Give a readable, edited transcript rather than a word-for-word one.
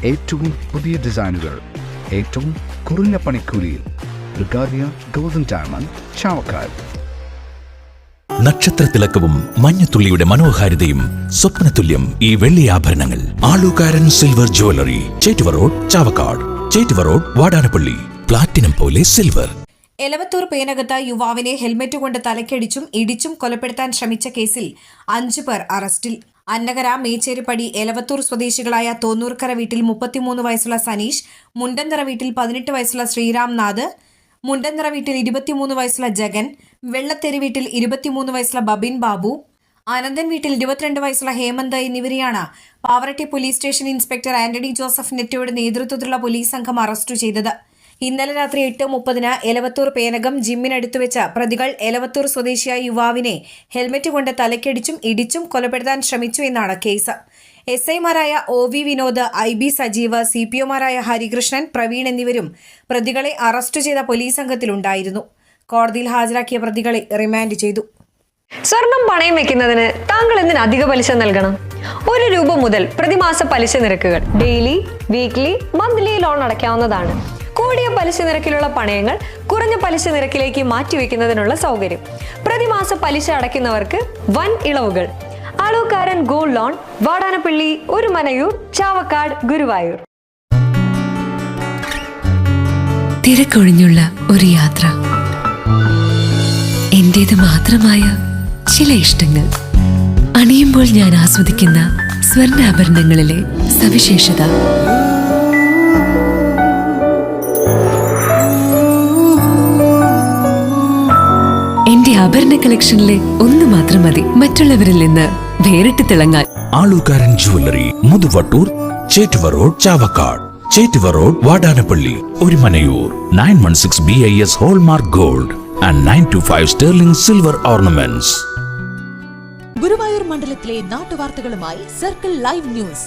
ഏറ്റവും പുതിയ ഡിസൈനുകൾ ഏറ്റവും കുറഞ്ഞ പണിക്കൂലിയിൽ. ബ്രിഗാദിയ ഗോൾഡൻ ഡയമണ്ട്, ചാവക്കാട്. നക്ഷത്രത്തിലക്കവും മഞ്ഞത്തുള്ളിയുടെ മനോഹാരിതയും സ്വപ്നതുല്യം ഈ വെള്ളി ആഭരണങ്ങൾ. Alukkaran silver jewellery, Chettuva road, Chavakkad. Chettuva road, Vadanappally. Platinum പോലെ സിൽവർ. എലവത്തൂർ പേനകത്ത് യുവാവിനെ ഹെൽമറ്റ് കൊണ്ട് തലക്കടിച്ചും ഇടിച്ചും കൊലപ്പെടുത്താൻ ശ്രമിച്ച കേസിൽ 5 പേർ അറസ്റ്റിൽ. അന്നകര മേച്ചേരിപ്പടി എലവത്തൂർ സ്വദേശികളായ തോന്നൂർക്കര വീട്ടിൽ 33 വയസ്സുള്ള സനീഷ്, മുണ്ടന്തറ വീട്ടിൽ 18 വയസ്സുള്ള ശ്രീരാംനാഥ്, മുണ്ടന്തറ വീട്ടിൽ 23 വയസ്സുള്ള ജഗൻ, വെള്ളത്തേരി വീട്ടിൽ 23 വയസ്സുള്ള ബബിൻ ബാബു, ആനന്ദൻ വീട്ടിൽ 22 വയസ്സുള്ള ഹേമന്ത് എന്നിവരെയാണ് Pavaratti police station inspector Antony Joseph നെറ്റോയുടെ നേതൃത്വത്തിലുള്ള പോലീസ് സംഘം അറസ്റ്റ് ചെയ്തത്. ഇന്നലെ രാത്രി 8:30 എലവത്തൂർ പേനകം ജിമ്മിനടുത്ത് വെച്ച് പ്രതികൾ എലവത്തൂർ സ്വദേശിയായ യുവാവിനെ ഹെൽമറ്റ് കൊണ്ട് തലക്കടിച്ചും ഇടിച്ചും കൊലപ്പെടുത്താൻ ശ്രമിച്ചു എന്നാണ് കേസ്. SI-മാരായ OV വിനോദ്, IB സജീവ്, CPO-മാരായ ഹരികൃഷ്ണൻ, പ്രവീൺ എന്നിവരും പ്രതികളെ അറസ്റ്റ് ചെയ്ത പോലീസ് സംഘത്തിലുണ്ടായിരുന്നു. കോടതിയിൽ ഹാജരാക്കിയ പ്രതികളെ റിമാൻഡ് ചെയ്തു. സ്വർണം പണയം വെക്കുന്നതിന് താങ്കൾ എന്തിന് അധിക പലിശ നൽകണം? 1 രൂപ മുതൽ പ്രതിമാസ പലിശ നിരക്കുകൾ. ഡെയിലി, വീക്ക്ലി, മന്ത്ലി ലോൺ അടയ്ക്കാവുന്നതാണ്. കൂടിയ പലിശ നിരക്കിലുള്ള പണയങ്ങൾ കുറഞ്ഞ പലിശ നിരക്കിലേക്ക് മാറ്റിവെക്കുന്നതിനുള്ള സൗകര്യം. പ്രതിമാസ പലിശ അടയ്ക്കുന്നവർക്ക് വൻ ഇളവുകൾ. Alukkaran gold loan, Vadanappally, Orumanayur, Chavakkad, Guruvayur. തിരക്കൊഴിഞ്ഞുള്ള ഒരു യാത്ര, എന്റേത് മാത്രമായ ചില ഇഷ്ടങ്ങൾ, അണിയുമ്പോൾ ഞാൻ ആസ്വദിക്കുന്ന സ്വർണ്ണാഭരണങ്ങളിലെ സവിശേഷത. എന്റെ ആഭരണ കളക്ഷനിലെ ഒന്ന് മാത്രം മതി മറ്റുള്ളവരിൽ നിന്ന് വേറിട്ട് തിളങ്ങാൻ. Alukkaran jewellery, Muthuvattoor, Chettuva road, Chavakkad. Chettuva road, Vadanappally, Orumanayur. 916 BIS hallmark gold and 925 sterling silver ornaments. Guruvayur മണ്ഡലത്തിലെ നാട്ടുവാർത്തകളുമായി സർക്കിൾ ലൈവ് ന്യൂസ്.